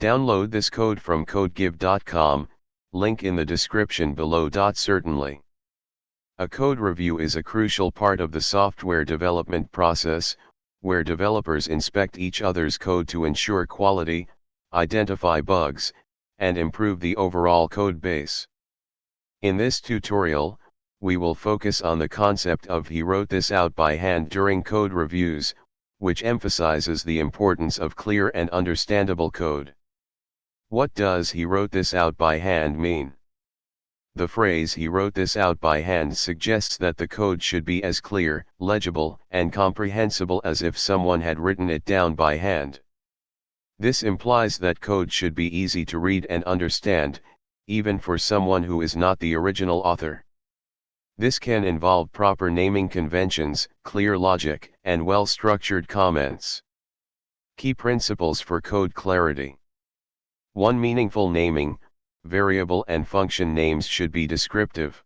Download this code from codegive.com, link in the description below. Certainly. A code review is a crucial part of the software development process, where developers inspect each other's code to ensure quality, identify bugs, and improve the overall code base. In this tutorial, we will focus on the concept of he wrote this out by hand during code reviews, which emphasizes the importance of clear and understandable code. What does he wrote this out by hand mean? The phrase he wrote this out by hand suggests that the code should be as clear, legible, and comprehensible as if someone had written it down by hand. This implies that code should be easy to read and understand, even for someone who is not the original author. This can involve proper naming conventions, clear logic, and well-structured comments. Key principles for code clarity. 1. Meaningful naming. Variable and function names should be descriptive.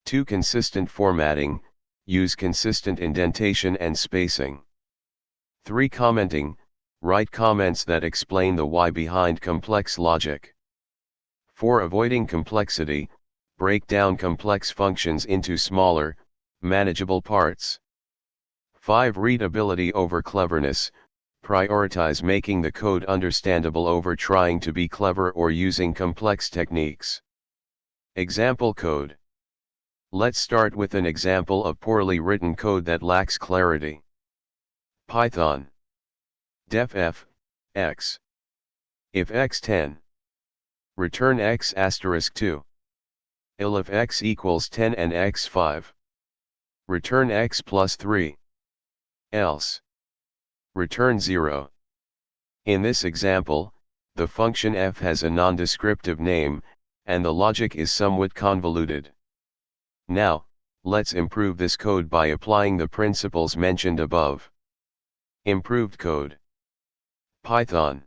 2. Consistent formatting. Use consistent indentation and spacing. 3. Commenting. Write comments that explain the why behind complex logic. 4. Avoiding complexity. Break down complex functions into smaller, manageable parts. 5. Readability over cleverness. Prioritize making the code understandable over trying to be clever or using complex techniques. Example code. Let's start with an example of poorly written code that lacks clarity. Python. Def f, x. If x 10. Return x * 2. If x equals 10 and x 5. Return x plus 3. Else. Return 0. In this example, the function f has a non-descriptive name, and the logic is somewhat convoluted. Now, let's improve this code by applying the principles mentioned above. Improved code. Python.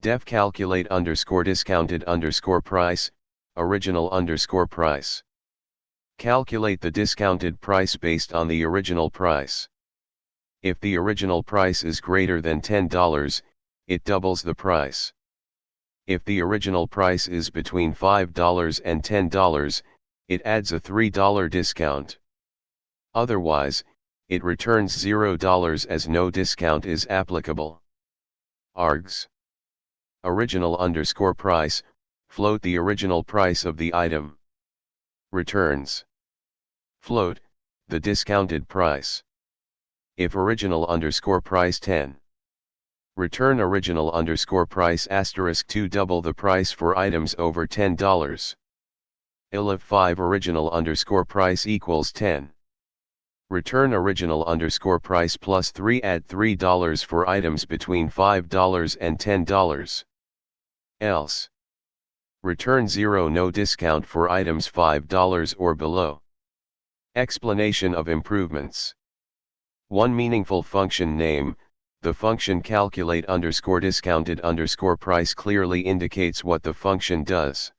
Def calculate _discounted _price, original _price. Calculate the discounted price based on the original price. If the original price is greater than $10, it doubles the price. If the original price is between $5 and $10, it adds a $3 discount. Otherwise, it returns $0 as no discount is applicable. Args. Original _price, float the original price of the item. Returns. Float, the discounted price. If original _price 10. Return original _price * 2 double the price for items over $10. If 5 original _price equals 10. Return original _price plus 3 add $3 for items between $5 and $10. Else. Return 0 no discount for items $5 or below. Explanation of improvements. 1. Meaningful function name. The function calculate _discounted _price clearly indicates what the function does.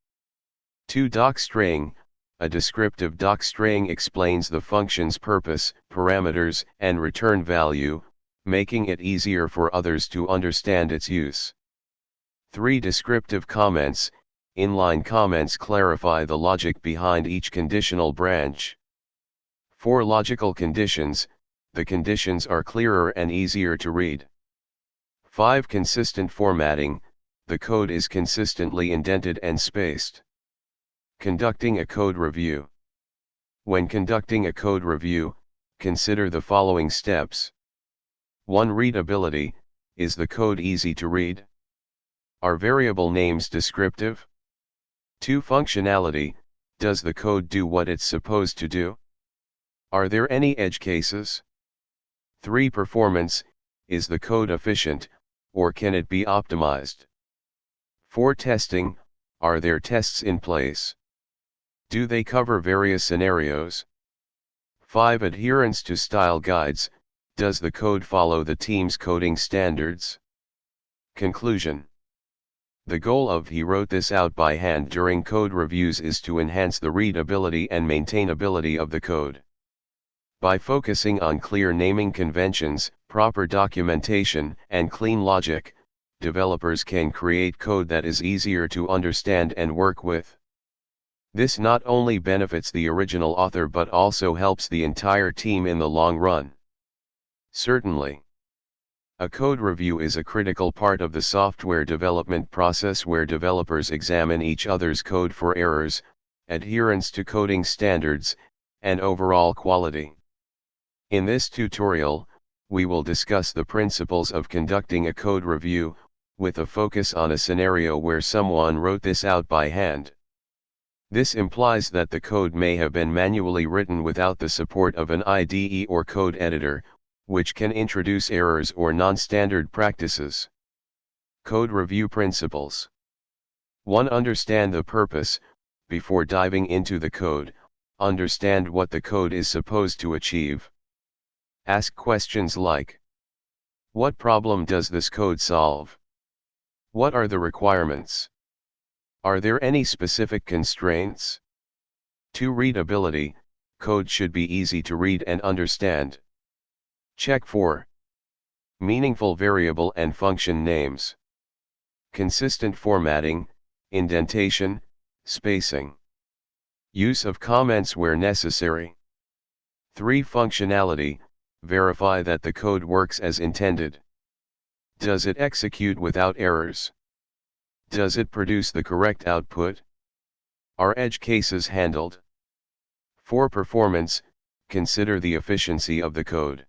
2. Docstring. A descriptive docstring explains the function's purpose, parameters, and return value, making it easier for others to understand its use. 3. Descriptive comments. Inline comments clarify the logic behind each conditional branch. 4. Logical conditions. The conditions are clearer and easier to read. 5. Consistent formatting. The code is consistently indented and spaced. Conducting a code review. When conducting a code review, consider the following steps. 1. Readability. Is the code easy to read? Are variable names descriptive? 2. Functionality. Does the code do what it's supposed to do? Are there any edge cases? 3. Performance. Is the code efficient, or can it be optimized? 4. Testing. Are there tests in place? Do they cover various scenarios? 5. Adherence to style guides. Does the code follow the team's coding standards? Conclusion. The goal of he wrote this out by hand during code reviews is to enhance the readability and maintainability of the code. By focusing on clear naming conventions, proper documentation, and clean logic, developers can create code that is easier to understand and work with. This not only benefits the original author but also helps the entire team in the long run. Certainly. A code review is a critical part of the software development process where developers examine each other's code for errors, adherence to coding standards, and overall quality. In this tutorial, we will discuss the principles of conducting a code review, with a focus on a scenario where someone wrote this out by hand. This implies that the code may have been manually written without the support of an IDE or code editor, which can introduce errors or non-standard practices. Code review principles. 1. Understand the purpose. Before diving into the code, understand what the code is supposed to achieve. Ask questions like: what problem does this code solve? What are the requirements? Are there any specific constraints? 2. Readability. Code should be easy to read and understand. Check for meaningful variable and function names, consistent formatting, indentation, spacing, use of comments where necessary. 3. Functionality. Verify that the code works as intended. Does it execute without errors? Does it produce the correct output? Are edge cases handled? 4. Performance. Consider the efficiency of the code.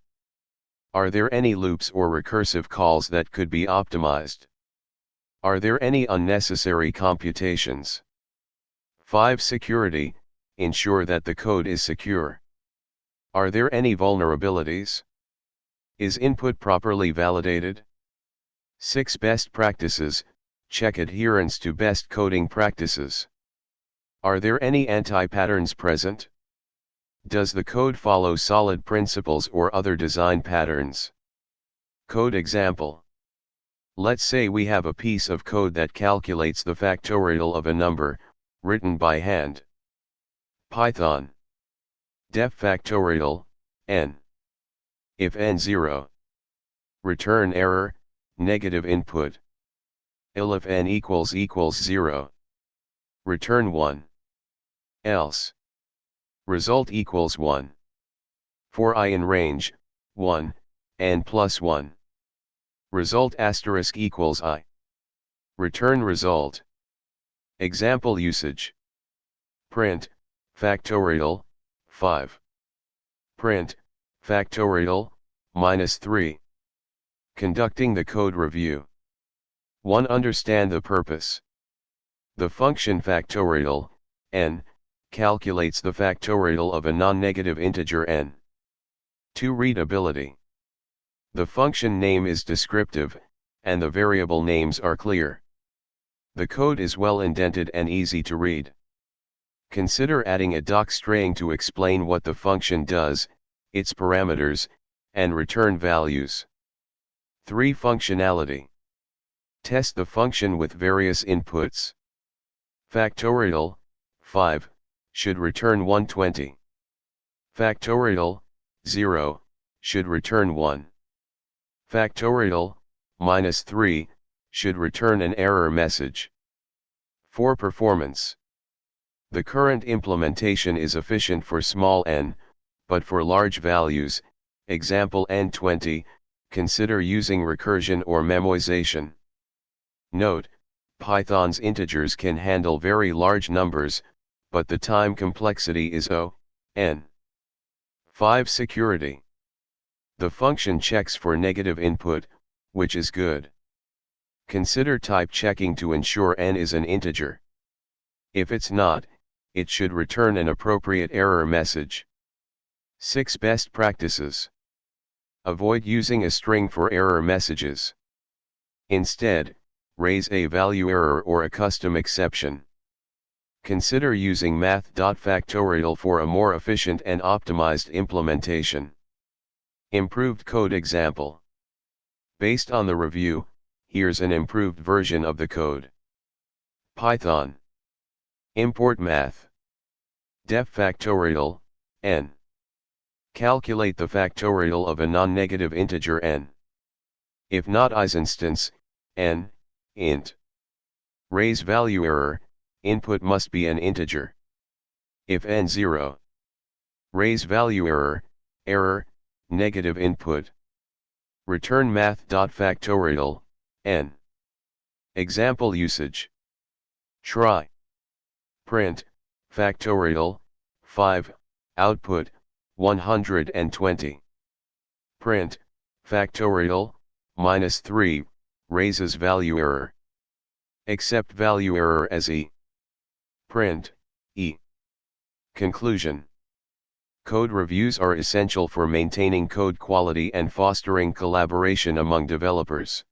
Are there any loops or recursive calls that could be optimized? Are there any unnecessary computations? 5. Security. Ensure that the code is secure. Are there any vulnerabilities? Is input properly validated? 6. Best practices. Check adherence to best coding practices. Are there any anti-patterns present? Does the code follow solid principles or other design patterns? Code example. Let's say we have a piece of code that calculates the factorial of a number, written by hand. Python. Def factorial, n. If n 0. Return error, negative input. If n equals 0. Return 1. Else. Result equals 1. For I in range, 1, n plus 1. Result asterisk equals I. Return result. Example usage. Print, factorial, 5. Print, factorial, -3. Conducting the code review. 1. Understand the purpose. The function factorial, n, calculates the factorial of a non-negative integer n. 2. Readability. The function name is descriptive, and the variable names are clear. The code is well indented and easy to read. Consider adding a docstring to explain what the function does, its parameters, and return values. 3. Functionality. Test the function with various inputs. Factorial, 5, should return 120. Factorial, 0, should return 1. Factorial, -3, should return an error message. 4. Performance. The current implementation is efficient for small n, but for large values, example n20, consider using recursion or memoization. Note, Python's integers can handle very large numbers, but the time complexity is O(n). 5. Security. The function checks for negative input, which is good. Consider type checking to ensure n is an integer. If it's not, it should return an appropriate error message. 6. Best practices. Avoid using a string for error messages. Instead, raise a value error or a custom exception. Consider using math.factorial for a more efficient and optimized implementation. Improved code example. Based on the review, here's an improved version of the code. Python. Import math. Def factorial, n. Calculate the factorial of a non-negative integer n. If not is instance, n, int. Raise value error, input must be an integer. If n 0. Raise value error, error, negative input. Return math.factorial, n. Example usage. Try. Print, factorial, 5, output, 120. Print, factorial, -3, raises value error. Accept value error as e. Print, e. Conclusion. Code reviews are essential for maintaining code quality and fostering collaboration among developers.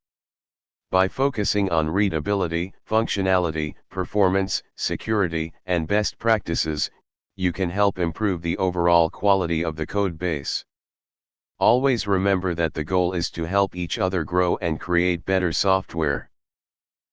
By focusing on readability, functionality, performance, security, and best practices, you can help improve the overall quality of the code base. Always remember that the goal is to help each other grow and create better software.